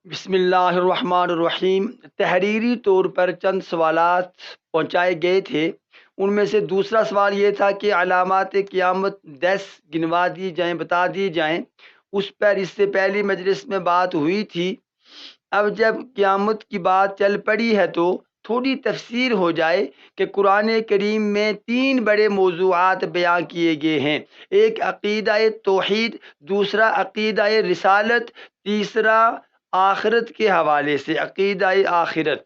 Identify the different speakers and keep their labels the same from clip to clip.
Speaker 1: بسم اللہ الرحمن الرحیم۔ تحریری طور پر چند سوالات پہنچائے گئے تھے۔ ان میں سے دوسرا سوال یہ تھا کہ علامات قیامت 10 گنوا دی جائیں، بتا دی جائیں۔ اس پر اس سے پہلی مجلس میں بات ہوئی تھی۔ اب جب قیامت کی بات چل پڑی ہے تو تھوڑی تفسیر ہو جائے کہ قرآن کریم میں 3 بڑے موضوعات بیان کیے گئے ہیں۔ ایک عقیدہ توحید، دوسرا عقیدہ رسالت، تیسرا آخرت کے حوالے سے عقیدہ آخرت۔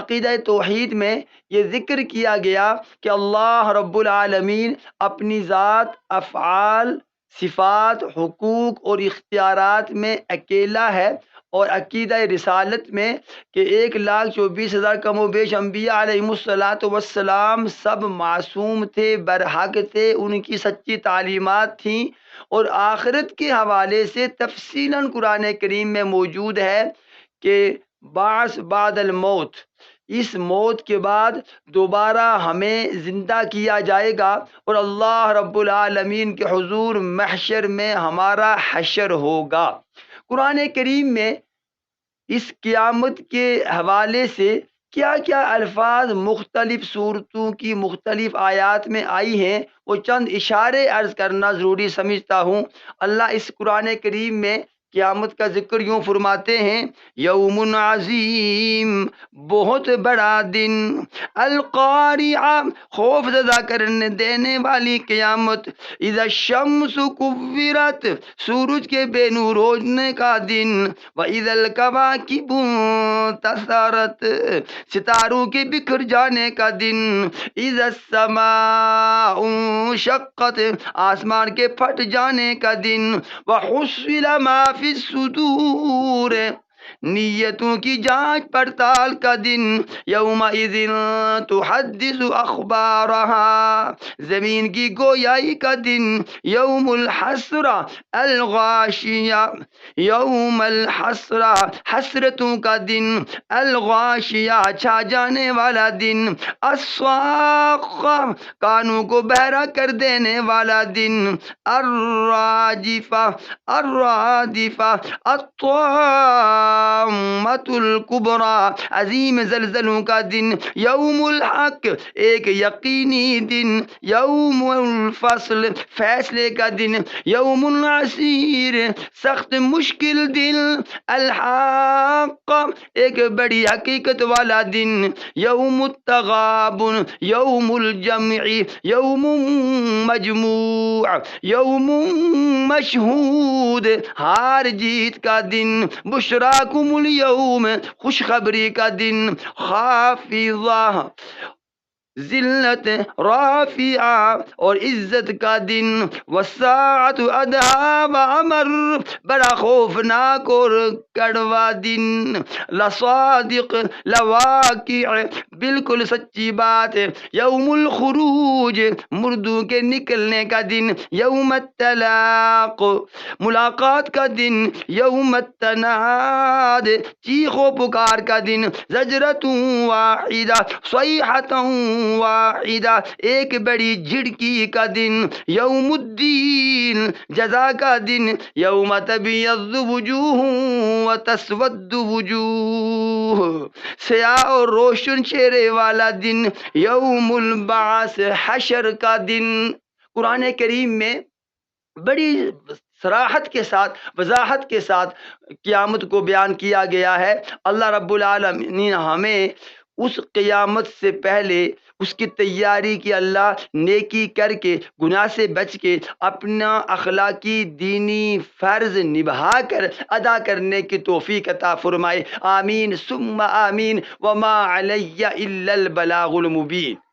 Speaker 1: عقیدہ توحید میں یہ ذکر کیا گیا کہ اللہ رب العالمین اپنی ذات، افعال، صفات، حقوق اور اختیارات میں اکیلا ہے، اور عقیدہ رسالت میں کہ 1,24,000 کم و بیش انبیاء علیہم السلام سب معصوم تھے، برحق تھے، ان کی سچی تعلیمات تھیں۔ اور آخرت کے حوالے سے تفصیلاً قرآن کریم میں موجود ہے کہ بعث بعد الموت، اس موت کے بعد دوبارہ ہمیں زندہ کیا جائے گا اور اللہ رب العالمین کے حضور محشر میں ہمارا حشر ہوگا۔ قرآن کریم میں اس قیامت کے حوالے سے کیا کیا الفاظ مختلف صورتوں کی مختلف آیات میں آئی ہیں، وہ چند اشارے عرض کرنا ضروری سمجھتا ہوں۔ اللہ اس قرآن کریم میں قیامت کا ذکر یوں فرماتے ہیں: یوم عظیم، بہت بڑا دن، القاریعہ، خوف زدہ کرنے دینے والی قیامت، اذا الشمس کورت، سورج کے بے نور ہونے کا دن، واذا الکواکب انتثرت، ستاروں کے بکھر جانے کا دن، اذا السماء انشقت، آسمان کے پھٹ جانے کا دن، وحصل ما فی الصدور، نیتوں کی جانچ پڑتال کا دن، یومئذ تحدث اخبارہا، زمین کی گویائی کا دن، یوم الحسرہ الغاشیہ، یوم الحسرہ حسرتوں کا دن، الغاشیہ چھا جانے والا دن، الصاخہ کانوں کو بہرا کر دینے والا دن، الراجفہ الرادفہ الطامۃ الکبریٰ عظیم زلزلوں کا دن، یوم الحق ایک یقینی دن، یوم الفصل فیصلے کا دن، یوم العسیر سخت مشکل دن، الحاقہ ایک بڑی حقیقت والا دن، یوم التغابن یوم الجمع، یوم مجموع، یوم مشہود ہار جیت کا دن، بشراکم الیوم خوشخبری کا دن، خافضہ ذلت، رافعہ اور عزت کا دن، والساعۃ ادہیٰ وامر بڑا خوفناک اور کڑوا دن، لصادق لواقع بالکل سچی بات، یوم الخروج مردوں کے نکلنے کا دن، یوم التلاق ملاقات کا دن، یوم التناد چیخ و پکار کا دن، زجرۃ واحدہ صیحۃ واحدہ ایک بڑی جھڑکی کا دن، یوم الدین جزا کا دن، یوم تبیض وجوہ وتسود وجوہ سیاہ اور روشن چہرے والا دن، یوم البعث حشر کا دن۔ قرآن کریم میں بڑی صراحت کے ساتھ، وضاحت کے ساتھ قیامت کو بیان کیا گیا ہے۔ اللہ رب العالمین ہمیں اس قیامت سے پہلے اس کی تیاری کی، اللہ نیکی کر کے، گناہ سے بچ کے، اپنا اخلاقی دینی فرض نبھا کر ادا کرنے کی توفیق عطا فرمائے۔ آمین ثم آمین، وما علی الا البلاغ المبین۔